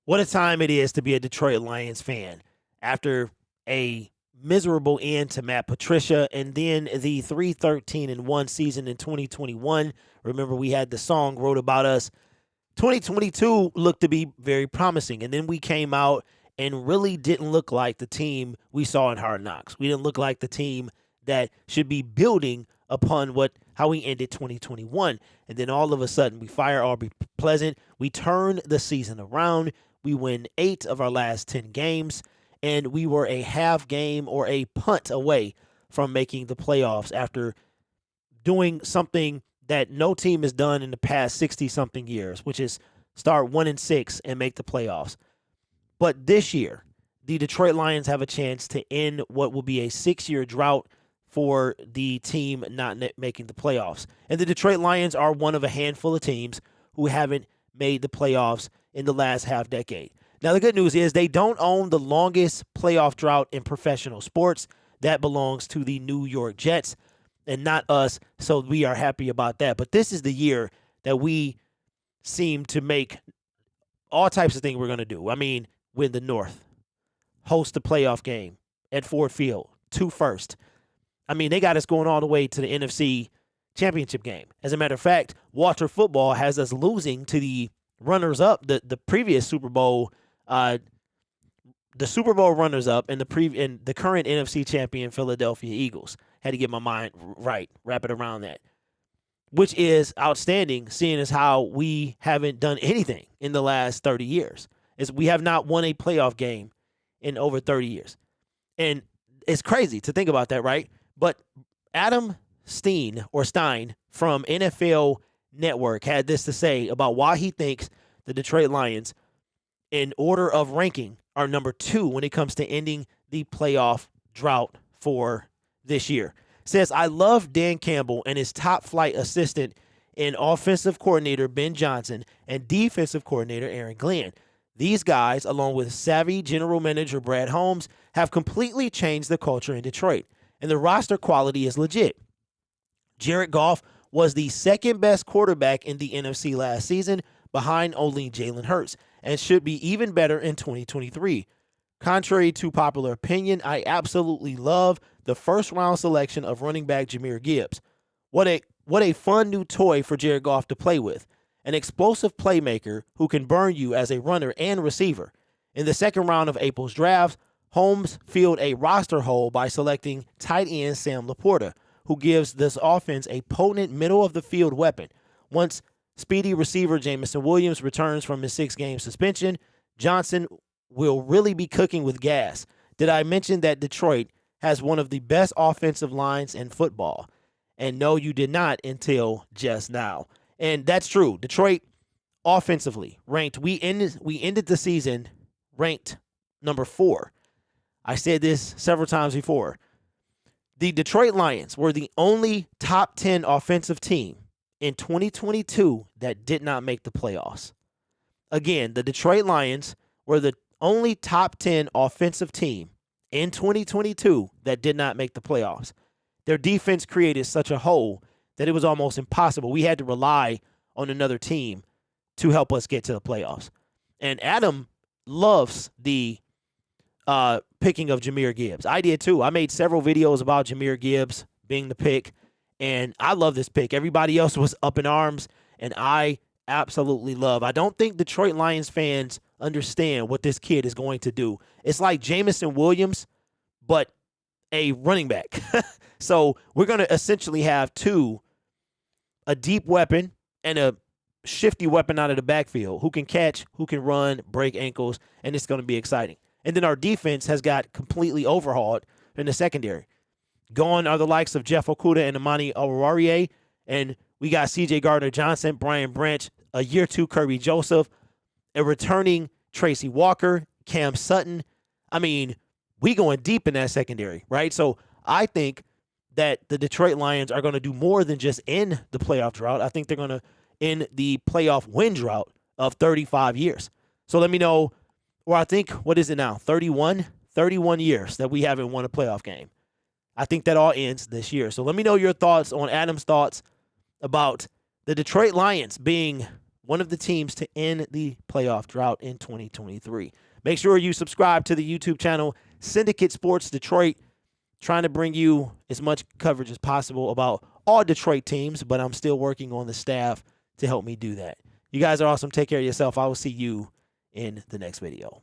What a time it is to be a Detroit Lions fan. After a miserable end to Matt Patricia and then the 3-13-1 season in 2021. Remember, we had the song wrote about us. 2022 looked to be very promising, and then we came out and really didn't look like the team we saw in Hard Knocks. We didn't look like the team that should be building upon how we ended 2021. And then all of a sudden, we fire Aubrey Pleasant. We turn the season around. We win 8 of our last 10 games, and we were a half game or a punt away from making the playoffs after doing something that no team has done in the past 60-something years, which is start 1-6 and make the playoffs. But this year, the Detroit Lions have a chance to end what will be a 6-year drought for the team not making the playoffs. And the Detroit Lions are one of a handful of teams who haven't made the playoffs in the last half decade. Now, the good news is they don't own the longest playoff drought in professional sports. That belongs to the New York Jets and not us, so we are happy about that. But this is the year that we seem to make all types of things we're going to do. I mean, win the North, host a playoff game at Ford Field, 2 first. I mean, they got us going all the way to the NFC Championship game. As a matter of fact, Walter Football has us losing to the runners-up, the previous Super Bowl, the Super Bowl runners-up, and the current NFC champion Philadelphia Eagles. Had to get my mind right, wrap it around that, which is outstanding, seeing as how we haven't done anything in the last 30 years. We have not won a playoff game in over 30 years, and it's crazy to think about that, right? But Adam Stein from NFL Network had this to say about why he thinks the Detroit Lions, in order of ranking, are number 2 when it comes to ending the playoff drought for this year. Says, I love Dan Campbell and his top flight assistant and offensive coordinator Ben Johnson and defensive coordinator Aaron Glenn. These guys, along with savvy general manager Brad Holmes, have completely changed the culture in Detroit, and the roster quality is legit. Jared Goff was the second best quarterback in the NFC last season, behind only Jalen Hurts, and should be even better in 2023. Contrary to popular opinion, I absolutely love the first-round selection of running back Jahmyr Gibbs. What a fun new toy for Jared Goff to play with. An explosive playmaker who can burn you as a runner and receiver. In the second round of April's draft, Holmes filled a roster hole by selecting tight end Sam Laporta, who gives this offense a potent middle-of-the-field weapon. Once speedy receiver Jameson Williams returns from his 6-game suspension, Johnson will really be cooking with gas. Did I mention that Detroit has one of the best offensive lines in football? And no, you did not until just now. And that's true. Detroit offensively ranked. We ended the season ranked number 4. I said this several times before. The Detroit Lions were the only top 10 offensive team in 2022 that did not make the playoffs. Again, the Detroit Lions were the only top 10 offensive team in 2022 that did not make the playoffs. Their defense created such a hole that it was almost impossible. We had to rely on another team to help us get to the playoffs. And Adam loves the picking of Jahmyr Gibbs. I did too. I made several videos about Jahmyr Gibbs being the pick, and I love this pick. Everybody else was up in arms, and I absolutely love. I don't think Detroit Lions fans understand what this kid is going to do. It's like Jameson Williams, but a running back. So we're going to essentially have a deep weapon and a shifty weapon out of the backfield who can catch, who can run, break ankles, and it's going to be exciting. And then our defense has got completely overhauled in the secondary. Gone are the likes of Jeff Okudah and Amani Oruwariye, and we got C.J. Gardner-Johnson, Brian Branch, a year 2 Kirby Joseph, a returning Tracy Walker, Cam Sutton. I mean, we going deep in that secondary, right? So I think that the Detroit Lions are going to do more than just end the playoff drought. I think they're going to end the playoff win drought of 35 years. So let me know, or I think, what is it now, 31 years that we haven't won a playoff game. I think that all ends this year. So let me know your thoughts on Adam's thoughts about the Detroit Lions being one of the teams to end the playoff drought in 2023. Make sure you subscribe to the YouTube channel, Syndicate Sports Detroit, trying to bring you as much coverage as possible about all Detroit teams, but I'm still working on the staff to help me do that. You guys are awesome. Take care of yourself. I will see you in the next video.